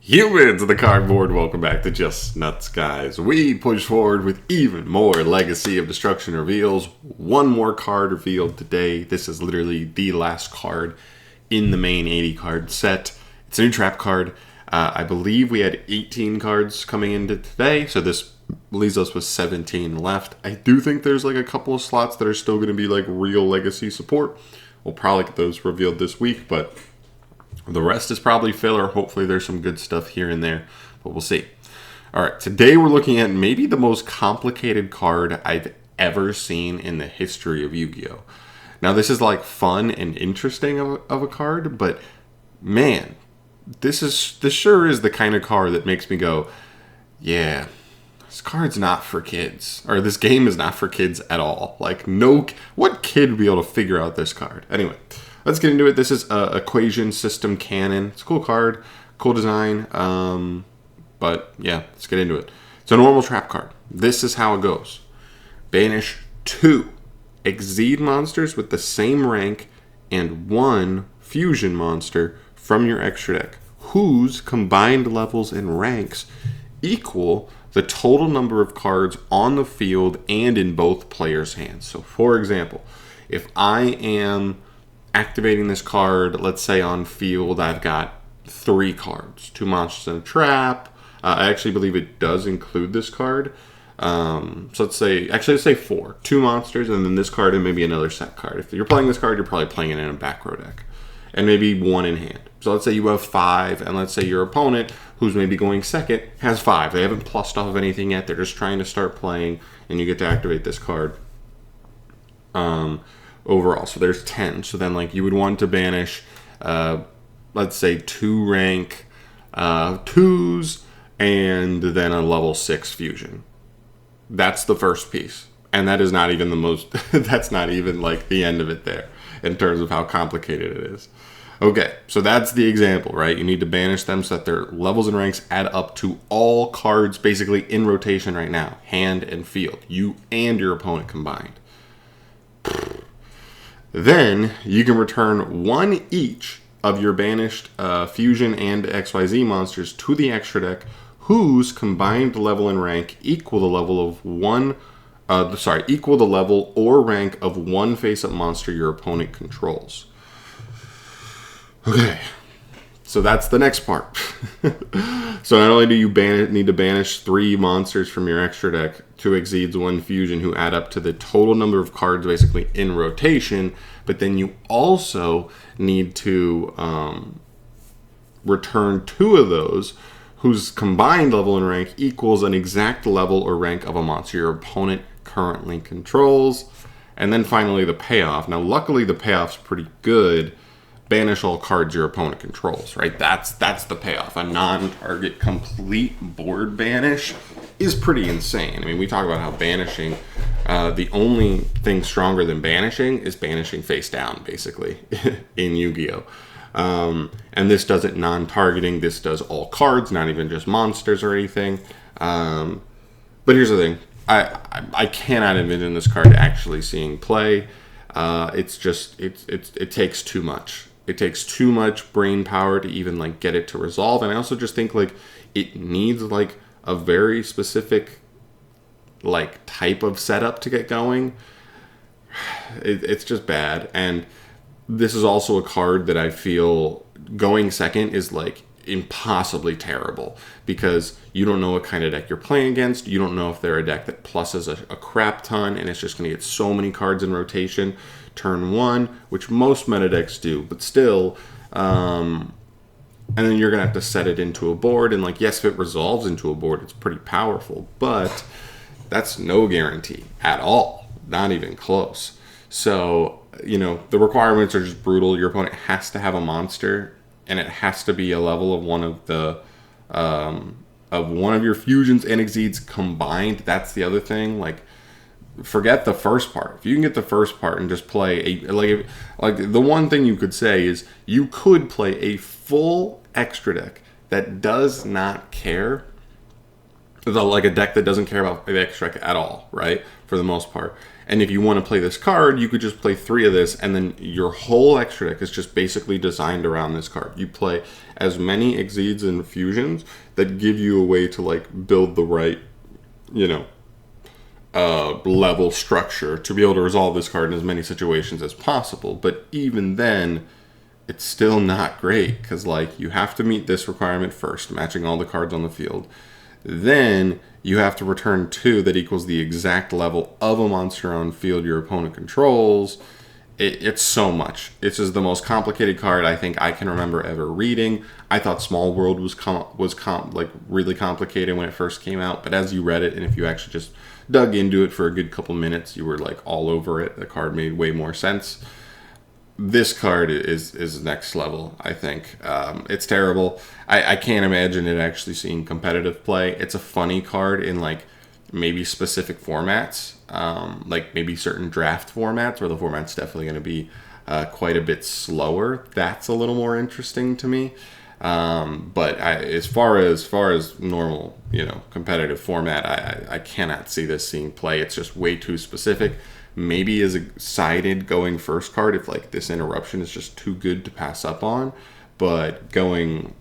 Humans of the cardboard, welcome back to Just Nuts, guys. We push forward with even more Legacy of Destruction reveals. One more card revealed today. This is literally the last card in the main 80 card set. It's a new trap card. I believe we had 18 cards coming into today, so this leaves us with 17 left. I do think there's like a couple of slots that are still going to be like real Legacy support. We'll probably get those revealed this week, but the rest is probably filler. Hopefully there's some good stuff here and there, but we'll see. All right, today we're looking at maybe the most complicated card I've ever seen in the history of Yu-Gi-Oh! Now this is like fun and interesting of a card, but man, this sure is the kind of card that makes me go, yeah, this card's not for kids, or this game is not for kids at all. Like, no, what kid would be able to figure out this card? Anyway, let's get into it. This is Equation System Cannon. It's a cool card, cool design, but yeah, let's get into it. It's a normal trap card. This is how it goes. Banish 2 Exceed monsters with the same rank and 1 fusion monster from your extra deck, whose combined levels and ranks equal the total number of cards on the field and in both players' hands. So for example, if I am activating this card, let's say on field I've got 3 cards, 2 monsters and a trap. I actually believe it does include this card. So let's say 4, 2 monsters, and then this card and maybe another set card. If you're playing this card, you're probably playing it in a back row deck, and maybe 1 in hand. So let's say you have 5, and let's say your opponent, who's maybe going second, has 5. They haven't plussed off of anything yet. They're just trying to start playing, and you get to activate this card. Overall, so there's 10. So then, like, you would want to banish, let's say 2 rank 2s, and then a level 6 fusion. That's the first piece, and that is not even the most. That's not even like the end of it there in terms of how complicated it is. Okay, so that's the example, right? You need to banish them so that their levels and ranks add up to all cards basically in rotation right now, hand and field, you and your opponent combined. Then you can return 1 each of your banished fusion and XYZ monsters to the extra deck, whose combined level and rank equal the level of equal the level or rank of 1 face-up monster your opponent controls. Okay, so that's the next part. So not only do you need to banish 3 monsters from your extra deck, 2 exceeds 1 fusion, who add up to the total number of cards basically in rotation, but then you also need to return 2 of those whose combined level and rank equals an exact level or rank of a monster your opponent currently controls. And then finally the payoff. Now luckily the payoff's pretty good. Banish all cards your opponent controls, right? That's the payoff. A non-target complete board banish is pretty insane. I mean, we talk about how banishing, the only thing stronger than banishing is banishing face down, basically, in Yu-Gi-Oh! And this does it non-targeting. This does all cards, not even just monsters or anything. But here's the thing. I cannot envision this card actually seeing play. It takes too much. It takes too much brain power to even like get it to resolve. And I also just think like it needs like a very specific like type of setup to get going. It's just bad. And this is also a card that I feel going second is like impossibly terrible, because you don't know what kind of deck you're playing against. You don't know if they're a deck that pluses a crap ton and it's just going to get so many cards in rotation turn 1, which most meta decks do, but still, and then you're going to have to set it into a board, and like, yes, if it resolves into a board, it's pretty powerful, but that's no guarantee at all, not even close. So, you know, the requirements are just brutal. Your opponent has to have a monster, and it has to be a level of one of your fusions and exceeds combined. That's the other thing. Like, forget the first part. If you can get the first part and just play like the one thing you could say is you could play a full extra deck that does not care like a deck that doesn't care about the extra deck at all, right? For the most part. And if you want to play this card, you could just play 3 of this, and then your whole extra deck is just basically designed around this card. You play as many Exceeds and Fusions that give you a way to like build the right, you know, level structure to be able to resolve this card in as many situations as possible. But even then, it's still not great, because like you have to meet this requirement first, matching all the cards on the field. Then you have to return 2 that equals the exact level of a monster on field your opponent controls. It's so much. It's just the most complicated card I think I can remember ever reading. I thought Small World was like really complicated when it first came out, but as you read it, and if you actually just dug into it for a good couple minutes, you were like all over it. The card made way more sense. This card is next level, I think. It's terrible. I can't imagine it actually seeing competitive play. It's a funny card in like maybe specific formats, like maybe certain draft formats where the format's definitely going to be quite a bit slower. That's a little more interesting to me. But as far as normal, you know, competitive format, I cannot see this seeing play. It's just way too specific. Maybe as a sided going first card if like this interruption is just too good to pass up on, but going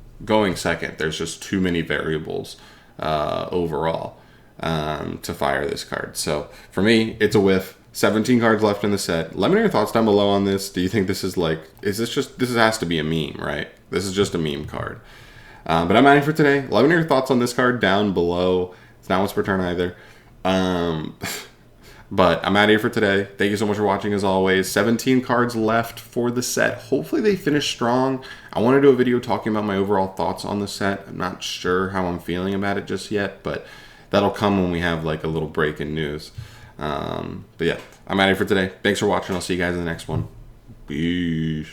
second, there's just too many variables overall to fire this card. So for me, it's a whiff. 17 cards left in the set. Let me know your thoughts down below on this. Do you think this is like, this has to be a meme, right? This is just a meme card. But I'm out of here for today. Let me know your thoughts on this card down below. It's not once per turn either. But I'm out of here for today. Thank you so much for watching as always. 17 cards left for the set. Hopefully they finish strong. I want to do a video talking about my overall thoughts on the set. I'm not sure how I'm feeling about it just yet, but that'll come when we have like a little break in news. But yeah, I'm out of here for today. Thanks for watching. I'll see you guys in the next one. Peace.